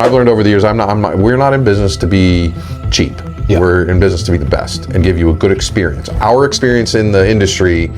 I've learned over the years, we're not in business to be cheap. Yeah. We're in business to be the best and give you a good experience. Our experience in the industry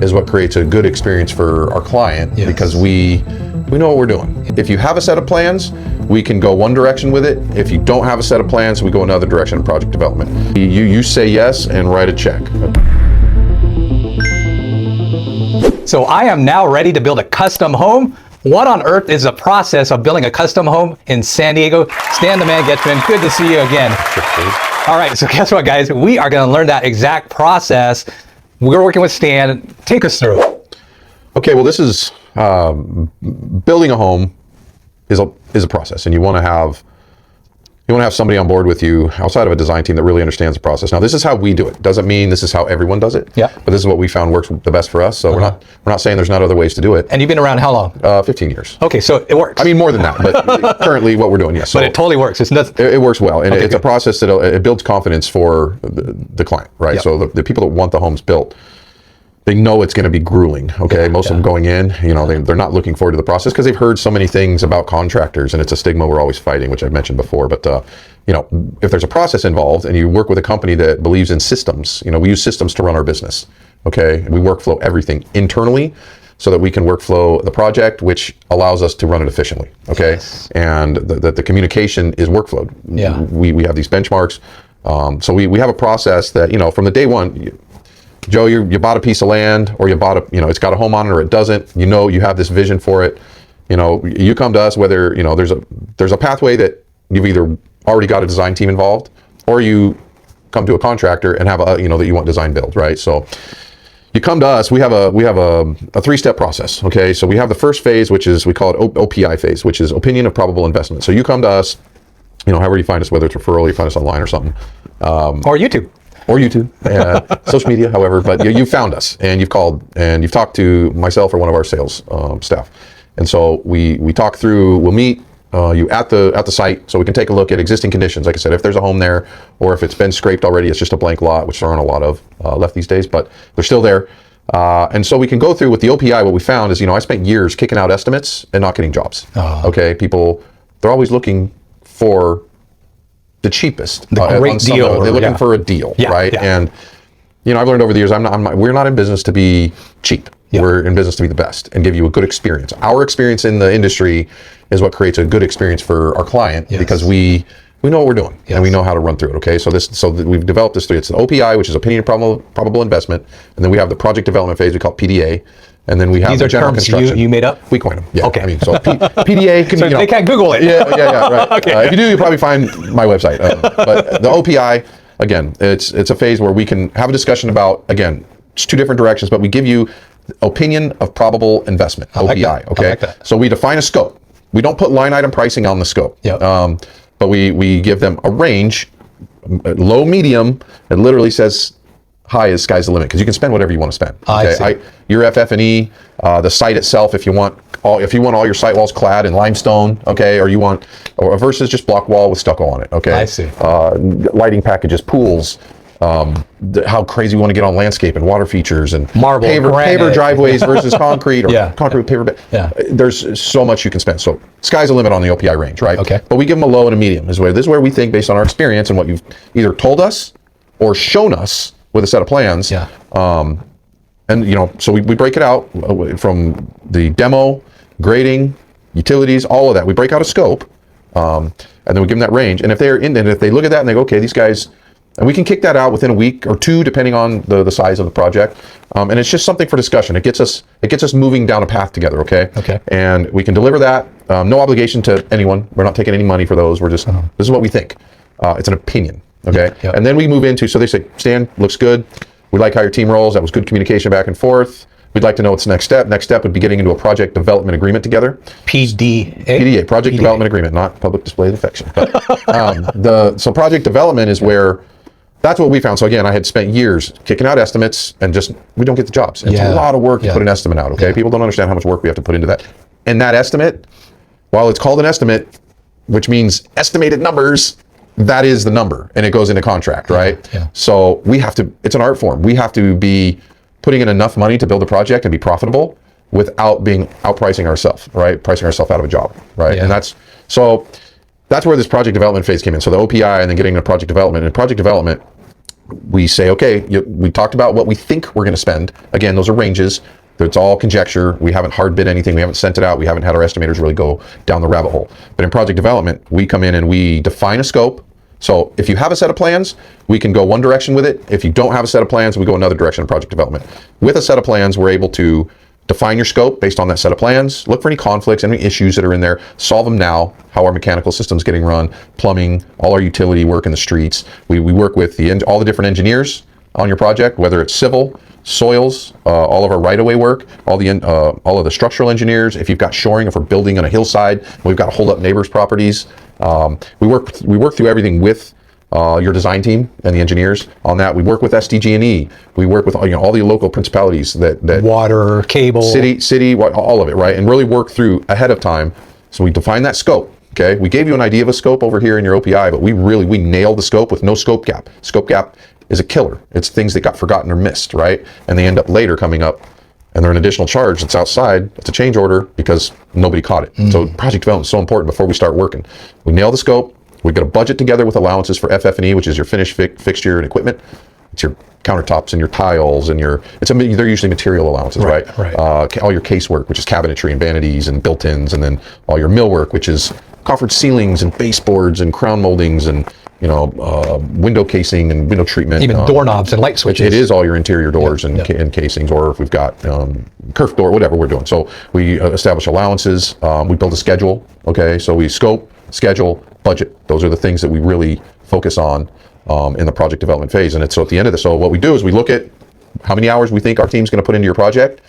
is what creates a good experience for our client, because we know what we're doing. If you have a set of plans, we can go one direction with it. If you don't have a set of plans, we go another direction in project development. You say yes and write a check. So I am now ready to build a custom home. What on earth is the process of building a custom home in San Diego? Stan the Man Getchman, good to see you again. All right, so guess what, guys? We are going to learn that exact process. We're working with Stan. Take us through. Okay, well, this is building a home is a process, and you want to have somebody on board with you outside of a design team that really understands the process. Now, this is how we do it. Doesn't mean this is how everyone does it. Yeah. But this is what we found works the best for us. So we're not saying there's not other ways to do it. And you've been around how long? 15 years. Okay, so it works. I mean, more than that, but currently what we're doing, yes. So but it totally works. It's nothing. It works well, and it's a process that it builds confidence for the client, right? Yep. So the people that want the homes built, they know it's going to be grueling. Okay, most of them going in, they're not looking forward to the process because they've heard so many things about contractors, and it's a stigma we're always fighting, which I've mentioned before. But if there's a process involved, and you work with a company that believes in systems, we use systems to run our business. Okay, and we workflow everything internally so that we can workflow the project, which allows us to run it efficiently. Okay, and the communication is workflowed. Yeah, we have these benchmarks. So we have a process that from the day one. Joe, you bought a piece of land, or you bought it's got a home on it or it doesn't. You have this vision for it. You come to us whether there's a pathway that you've either already got a design team involved, or you come to a contractor and have that you want design build, right? So you come to us. We have a three-step process. Okay, so we have the first phase, which is we call it OPI phase, which is opinion of probable investment. So you come to us, however you find us, whether it's referral, you find us online or something, or YouTube. Or YouTube, social media, however, but you found us and you've called and you've talked to myself or one of our sales staff. And so we talk through, we'll meet you at the site so we can take a look at existing conditions. Like I said, if there's a home there or if it's been scraped already, it's just a blank lot, which there aren't a lot of left these days, but they're still there. And so we can go through with the OPI. What we found is, I spent years kicking out estimates and not getting jobs. Okay, people, they're always looking for the cheapest, the great deal. They're looking for a deal, right? Yeah. And I've learned over the years, we're not in business to be cheap. Yeah. We're in business to be the best and give you a good experience. Our experience in the industry is what creates a good experience for our client, because we know what we're doing and we know how to run through it. Okay, so we've developed this three. It's the OPI, which is opinion of probable investment, and then we have the project development phase. We call it PDA. And then we have the general construction. You made up? We coined them. Yeah. Okay. I mean, so PDA can so they can't Google it. Yeah, right. Okay. If you do, you'll probably find my website. But the OPI, again, it's a phase where we can have a discussion about, again, it's two different directions, but we give you opinion of probable investment, OPI. Okay. I like that. So we define a scope. We don't put line item pricing on the scope. Yep. But we give them a range, low, medium. It literally says high is sky's the limit, because you can spend whatever you want to spend. Okay? Your FF&E, the site itself, if you want all your site walls clad in limestone, okay, or versus just block wall with stucco on it, okay. I see. Lighting packages, pools, how crazy we want to get on landscape and water features and marble, paver driveways versus concrete or concrete with paver. Yeah. There's so much you can spend. So sky's the limit on the OPI range, right? Okay. But we give them a low and a medium. This is where we think, based on our experience and what you've either told us or shown us with a set of plans. Yeah. So we break it out from the demo, grading, utilities, all of that. We break out a scope, and then we give them that range. And if they look at that and they go, okay, these guys, and we can kick that out within a week or two, depending on the size of the project. And it's just something for discussion. It gets us moving down a path together. Okay. Okay. And we can deliver that. No obligation to anyone. We're not taking any money for those. We're just this is what we think. It's an opinion. Okay. Yep. And then we move into, so they say, Stan, looks good. We like how your team rolls. That was good communication back and forth. We'd like to know what's the next step. Next step would be getting into a project development agreement together. PDA, project development agreement, not public display of affection. But, so project development is where, that's what we found. So again, I had spent years kicking out estimates and we don't get the jobs. It's a lot of work to put an estimate out. Okay. People don't understand how much work we have to put into that. And that estimate, while it's called an estimate, which means estimated numbers, that is the number, and it goes into contract, right? Yeah. So it's an art form. We have to be putting in enough money to build a project and be profitable without outpricing ourselves, right? Pricing ourselves out of a job, right? Yeah. And that's where this project development phase came in. So the OPI and then getting into project development. In project development, we say, okay, we talked about what we think we're going to spend. Again, those are ranges. It's all conjecture. We haven't hard bid anything. We haven't sent it out. We haven't had our estimators really go down the rabbit hole. But in project development, we come in and we define a scope. So if you have a set of plans, we can go one direction with it. If you don't have a set of plans, we go another direction in project development. With a set of plans, we're able to define your scope based on that set of plans, look for any conflicts, any issues that are in there, solve them now, how our mechanical system's getting run, plumbing, all our utility work in the streets. We work with all the different engineers on your project, whether it's civil, soils, all of our right-of-way work, all of the structural engineers. If you've got shoring, if we're building on a hillside, we've got to hold up neighbors' properties. We work through everything with your design team and the engineers on that. We work with SDG&E. We work with all the local principalities that water, cable, city, all of it, right? And really work through ahead of time. So we define that scope. Okay, we gave you an idea of a scope over here in your OPI, but we nailed the scope with no scope gap. Scope gap is a killer. It's things that got forgotten or missed, right? And they end up later coming up, and they're an additional charge that's outside. It's a change order because nobody caught it. So project development is so important before we start working. We nail the scope. We get a budget together with allowances for FF&E, which is your finished fixture and equipment. It's your countertops and your tiles and they're usually material allowances, right? All your casework, which is cabinetry and vanities and built-ins, and then all your millwork, which is coffered ceilings and baseboards and crown moldings and window casing and window treatment. Even doorknobs and light switches. It is all your interior doors and casings, or if we've got kerf door, whatever we're doing. So we establish allowances. We build a schedule. Okay, so we scope, schedule, budget. Those are the things that we really focus on in the project development phase. And so at the end of this, so what we do is we look at how many hours we think our team's going to put into your project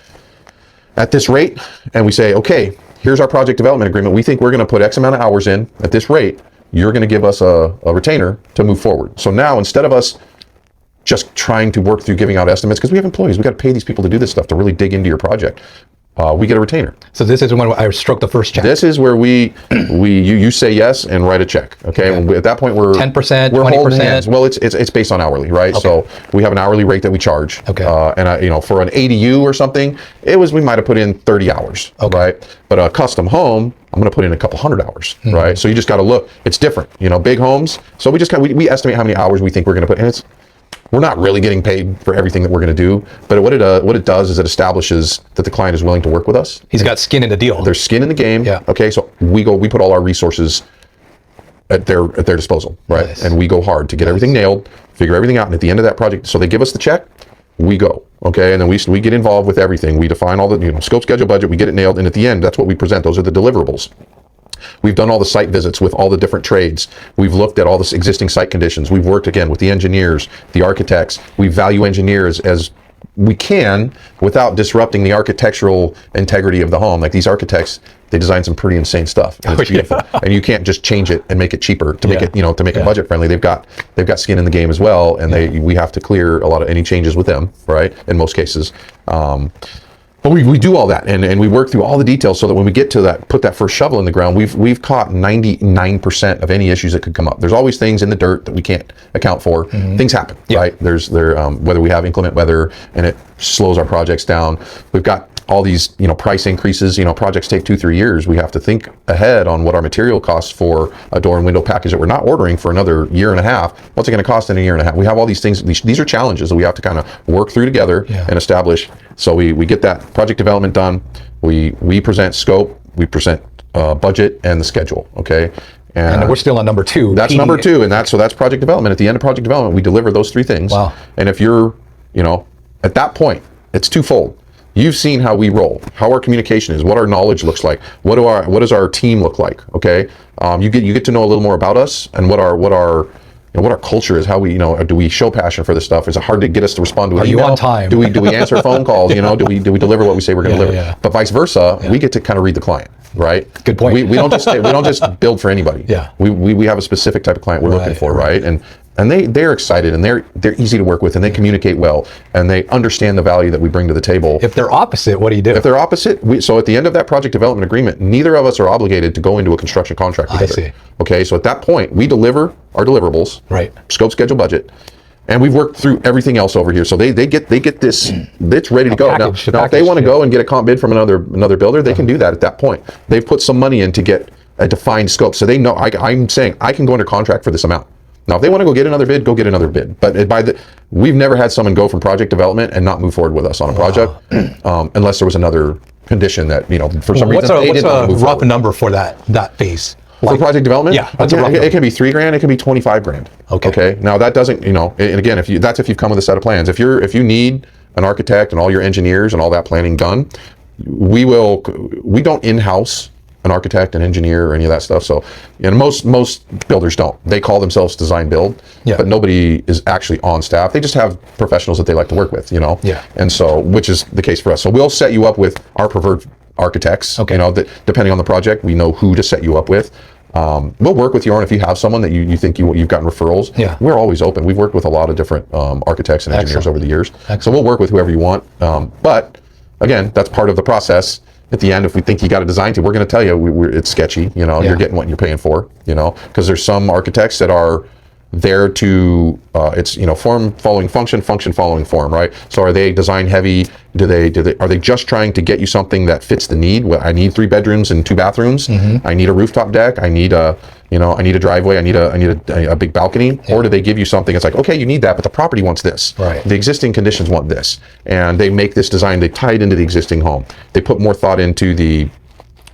at this rate, and we say, okay, here's our project development agreement. We think we're going to put X amount of hours in at this rate. You're going to give us a retainer to move forward. So now, instead of us just trying to work through giving out estimates, because we have employees, we got to pay these people to do this stuff, to really dig into your project. We get a retainer. So this is when I stroke the first check. This is where you say yes and write a check. Okay, and at that point we're 10%, we're 20%. Holding hands. Well, it's based on hourly, right? Okay. So we have an hourly rate that we charge. Okay. And for an ADU or something, we might have put in 30 hours. Okay. Right. But a custom home, I'm going to put in a couple hundred hours. Right. So you just got to look. It's different. Big homes. So we just we estimate how many hours we think we're going to put in. We're not really getting paid for everything that we're going to do, but what it does is it establishes that the client is willing to work with us. He's got skin in the deal. There's skin in the game. Yeah. Okay, so we put all our resources at their disposal, right? Nice. And we go hard to get everything nailed, figure everything out, and at the end of that project, so they give us the check, we go, okay, and then we get involved with everything. We define all the scope, schedule, budget. We get it nailed, and at the end, that's what we present. Those are the deliverables. We've done all the site visits with all the different trades. We've looked at all the existing site conditions. We've worked again with the engineers, the architects. We value engineers as we can without disrupting the architectural integrity of the home. Like these architects, they design some pretty insane stuff. And it's beautiful. And you can't just change it and make it cheaper to make it, to make it budget friendly. They've got skin in the game as well, and we have to clear a lot of any changes with them, right? In most cases. But we do all that, and we work through all the details so that when we get to that, put that first shovel in the ground, we've caught 99% of any issues that could come up. There's always things in the dirt that we can't account for. Things happen, right? There's whether we have inclement weather and it slows our projects down. We've got all these price increases. Projects take 2-3 years. We have to think ahead on what our material costs for a door and window package that we're not ordering for another year and a half. What's it going to cost in a year and a half? We have all these things. These are challenges that we have to kind of work through together and establish. So we get that project development done. We present scope. We present budget and the schedule. Okay. And we're still on number 2. That's number 2, and that's project development. At the end of project development, we deliver those 3 things. Wow. And if you're, at that point, it's twofold. You've seen how we roll, how our communication is, what our knowledge looks like, what does our team look like? Okay, you get to know a little more about us and what our culture is. How we do we show passion for this stuff? Is it hard to get us to respond to an email? Are you on time? Do we answer phone calls? Do we deliver what we say we're going to deliver? Yeah. But vice versa, we get to kind of read the client, right? Good point. We don't just build for anybody. Yeah. We have a specific type of client we're looking for, right? And they're excited, and they're easy to work with, and they communicate well, and they understand the value that we bring to the table. If they're opposite, what do you do? If they're opposite, so at the end of that project development agreement, neither of us are obligated to go into a construction contract together. I see. Okay, so at that point, we deliver our deliverables, right? Scope, schedule, budget, and we've worked through everything else over here. So they get this, it's ready to go. Now if they want to go and get a comp bid from another builder, they can do that at that point. They've put some money in to get a defined scope. So they know, I'm saying I can go under contract for this amount. Now, if they want to go get another bid, go get another bid. But we've never had someone go from project development and not move forward with us on a project, unless there was another condition that, for some reason they didn't want to move rough forward. Number for that phase? For project development? Yeah, that's a rough number. It can be $3,000, it can be $25,000. Okay. Now that doesn't, and again, if you've come with a set of plans. If you need an architect and all your engineers and all that planning done, we don't in-house an architect, an engineer, or any of that stuff. So, most builders don't. They call themselves design build, but nobody is actually on staff. They just have professionals that they like to work with, Yeah. And so, which is the case for us. So we'll set you up with our preferred architects. Okay. That depending on the project, we know who to set you up with. We'll work with you on if you have someone that you think you've gotten referrals. Yeah. We're always open. We've worked with a lot of different architects and engineers over the years. Excellent. So we'll work with whoever you want. But again, that's part of the process. At the end, if we think you got a design team, we're going to tell you it's sketchy. You're getting what you're paying for. Because there's some architects that are there to it's form following function, function following form, right? So are they design heavy? Are they just trying to get you something that fits the need? Well, I need 3 bedrooms and 2 bathrooms. I need a rooftop deck. I need a driveway. I need a big balcony. Or do they give you something that's like, okay, you need that, but the property wants this. Right. The existing conditions want this, and they make this design. They tie it into the existing home. They put more thought into the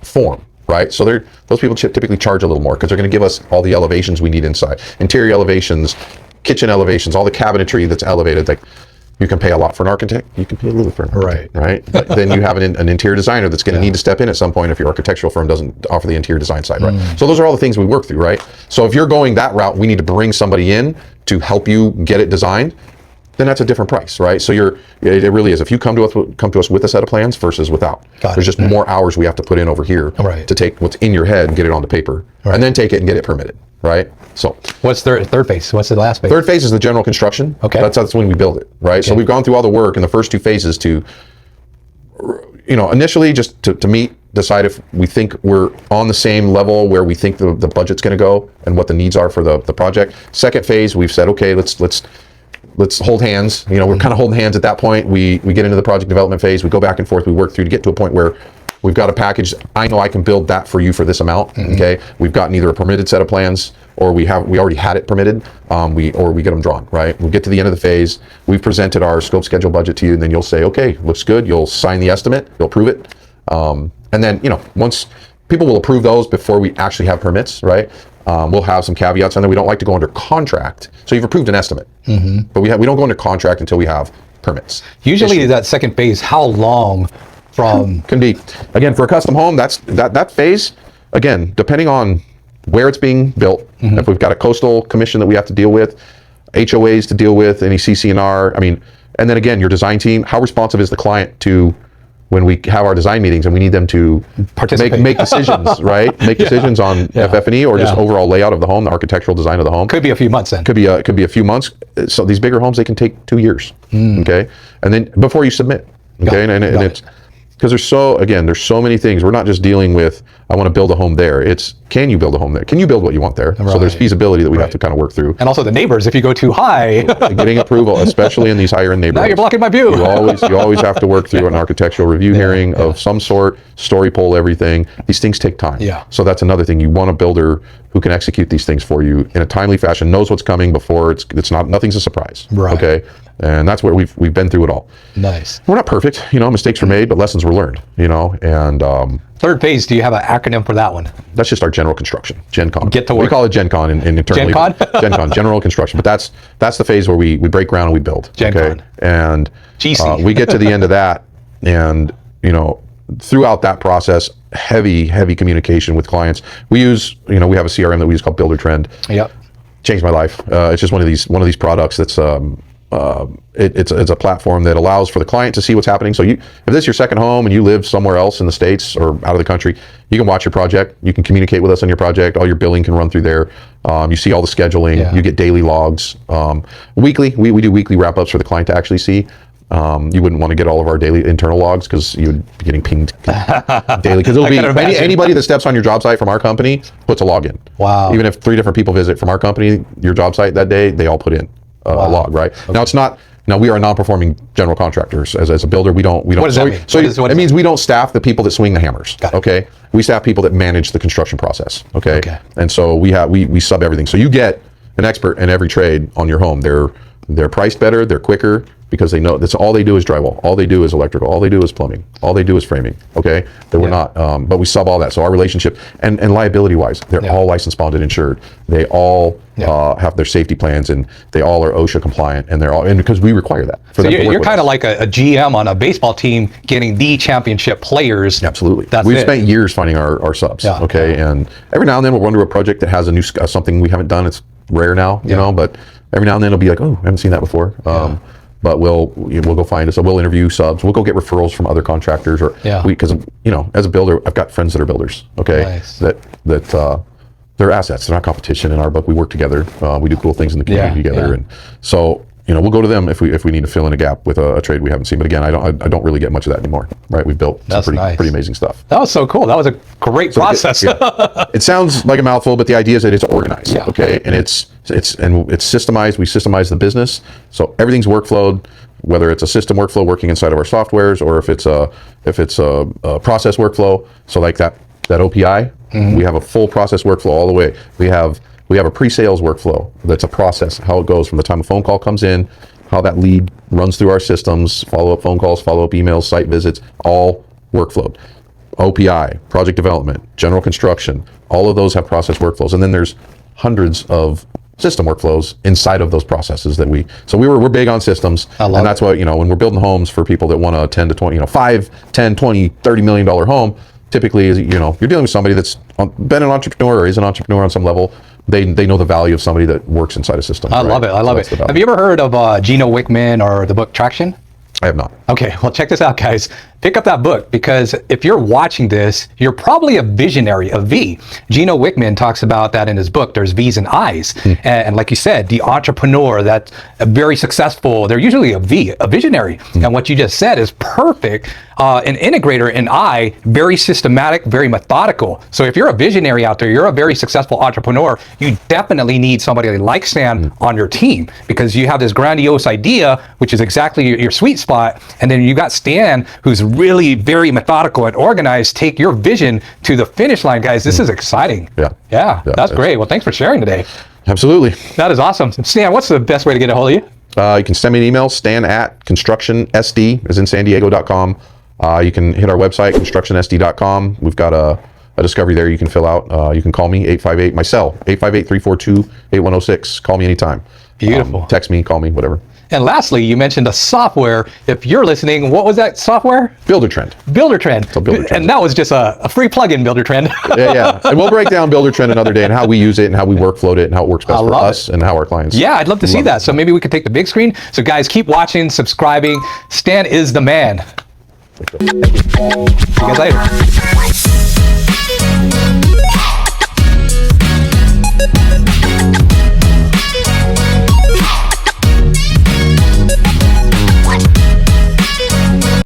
form. Right, so those people typically charge a little more because they're going to give us all the elevations we need inside, interior elevations, kitchen elevations, all the cabinetry that's elevated. Like, you can pay a lot for an architect, you can pay a little for an architect, right? But then you have an interior designer that's going to need to step in at some point if your architectural firm doesn't offer the interior design side, right? So those are all the things we work through, right? So if you're going that route, we need to bring somebody in to help you get it designed. Then that's a different price, right? So it really is. If you come to us with a set of plans versus without, there's just more hours we have to put in over here to take what's in your head and get it onto paper, and then take it and get it permitted, right? So what's third phase? What's the last phase? Third phase is the general construction. Okay. That's when we build it, right? Okay. So we've gone through all the work in the first 2 phases to, initially just to decide if we think we're on the same level where we think the budget's going to go and what the needs are for the project. Second phase, we've said, okay, let's hold hands. We're kind of holding hands at that point. We get into the project development phase. We go back and forth. We work through to get to a point where we've got a package. I know I can build that for you for this amount. Okay. We've gotten either a permitted set of plans, or we already had it permitted. We get them drawn. Right. We'll get to the end of the phase. We've presented our scope, schedule, budget to you, and then you'll say, okay, looks good. You'll sign the estimate. You'll approve it. And then once people will approve those before we actually have permits. Right. We'll have some caveats, and then we don't like to go under contract. So you've approved an estimate, but we don't go under contract until we have permits. Usually, that second phase, how long from? Can be, again, for a custom home, that phase, again, depending on where it's being built. If we've got a coastal commission that we have to deal with, HOAs to deal with, any CC&R. And then again, your design team. How responsive is the client to when we have our design meetings and we need them to make decisions, right? Make decisions on FF&E or just overall layout of the home, the architectural design of the home. Could be a few months then. Could be a few months. So these bigger homes, they can take 2 years, okay? And then before you submit, okay? And it's because there's so many things. We're not just dealing with, I want to build a home there. It's, can you build a home there? Can you build what you want there? Right. So there's feasibility that we have to kind of work through. And also the neighbors, if you go too high. Getting approval, especially in these higher end neighborhoods. Now you're blocking my view. You always have to work through an architectural review hearing of some sort, story poll, everything. These things take time. Yeah. So that's another thing. You want a builder who can execute these things for you in a timely fashion, knows what's coming before nothing's a surprise. Right. Okay. And that's where we've been through it all. Nice. We're not perfect, mistakes were made, but lessons were learned, and third phase, do you have an acronym for that one? that's just our general construction, Gen Con. Get to work. We call it Gen Con internally. Gen Con? Gen Con, general construction. But that's the phase where we break ground and we build. Gen Con. And GC. We get to the end of that, and throughout that process, heavy communication with clients. We use, we have a CRM that we use called Builder Trend. Yep. Changed my life. It's just one of these products that's it's a platform that allows for the client to see what's happening. So if this is your second home and you live somewhere else in the States or out of the country, you can watch your project. You can communicate with us on your project. All your billing can run through there. You see all the scheduling. Yeah. You get daily logs. Weekly, we do weekly wrap-ups for the client to actually see. You wouldn't want to get all of our daily internal logs because you would be getting pinged daily. Because it'll be anybody that steps on your job site from our company puts a log in. Wow. Even if 3 different people visit from our company, your job site that day, they all put in a log, right? Okay. Now it's not Now we are non-performing general contractors. As a builder, we don't. What does that mean? So it means we don't staff the people that swing the hammers. Okay, we staff people that manage the construction process. Okay, and so we sub everything. So you get an expert in every trade on your home. They're priced better. They're quicker because they know that's all they do is drywall. All they do is electrical. All they do is plumbing. All they do is framing. Okay, that we're not. But we sub all that. So our relationship and liability wise, they're all licensed, bonded, insured. They all have their safety plans, and they all are OSHA compliant, and because we require that. So you're kind of like a GM on a baseball team getting the championship players. Absolutely. We've spent years finding our subs. Okay, and every now and then we'll run to a project that has a new something we haven't done. It's rare now, you know, but every now and then it'll be like, oh, I haven't seen that before. But we'll go find it. So we'll interview subs. We'll go get referrals from other contractors, or because as a builder, I've got friends that are builders. Okay, that they're assets. They're not competition in our book. We work together. We do cool things in the community together, and so we'll go to them if we need to fill in a gap with a trade we haven't seen. But again, I don't really get much of that anymore. Right? We've built some pretty amazing stuff. That was so cool. That was a great process. It sounds like a mouthful, but the idea is that it's organized. Okay, and it's systemized. We systemize the business, so everything's workflowed. Whether it's a system workflow working inside of our softwares, or if it's a process workflow. So like that OPI, we have a full process workflow all the way. We have a pre-sales workflow that's a process, how it goes from the time a phone call comes in, how that lead runs through our systems, follow-up phone calls, follow-up emails, site visits, all workflowed. OPI, project development, general construction, all of those have process workflows. And then there's hundreds of system workflows inside of those processes that we're big on systems. And that's why, when we're building homes for people that want a 10 to 20, 5, 10, 20, $30 million home, typically, you're dealing with somebody that's been an entrepreneur or is an entrepreneur on some level. They know the value of somebody that works inside a system. I love it. Have you ever heard of Gino Wickman or the book Traction? I have not. Okay, well, check this out, guys. Pick up that book, because if you're watching this, you're probably a visionary, a V. Gino Wickman talks about that in his book. There's V's and I's. And like you said, the entrepreneur that's very successful, they're usually a V, a visionary. And what you just said is perfect. An integrator, an I, very systematic, very methodical. So if you're a visionary out there, you're a very successful entrepreneur, you definitely need somebody like Stan on your team, because you have this grandiose idea, which is exactly your sweet spot. And then you got Stan, who's really very methodical and organized, take your vision to the finish line. Guys, this is exciting. Yeah, that's great. Well, thanks for sharing today. Absolutely. That is awesome. Stan, what's the best way to get a hold of you? You can send me an email, stan@constructionsd, as in San Diego.com. You can hit our website, constructionsd.com. We've got a discovery there you can fill out. You can call me, 858, my cell, 858-342-8106. Call me anytime. Beautiful. Text me, call me, whatever. And lastly, you mentioned a software. If you're listening, what was that software? Buildertrend. Buildertrend. So Buildertrend. And that was just a free plug-in, Buildertrend. Yeah. And we'll break down Buildertrend another day, and how we use it, and how we workfloed it, and how it works best for us, and how our clients. Yeah, I'd love to see that. So maybe we could take the big screen. So guys, keep watching, subscribing. Stan is the man. Thank you. See you guys later.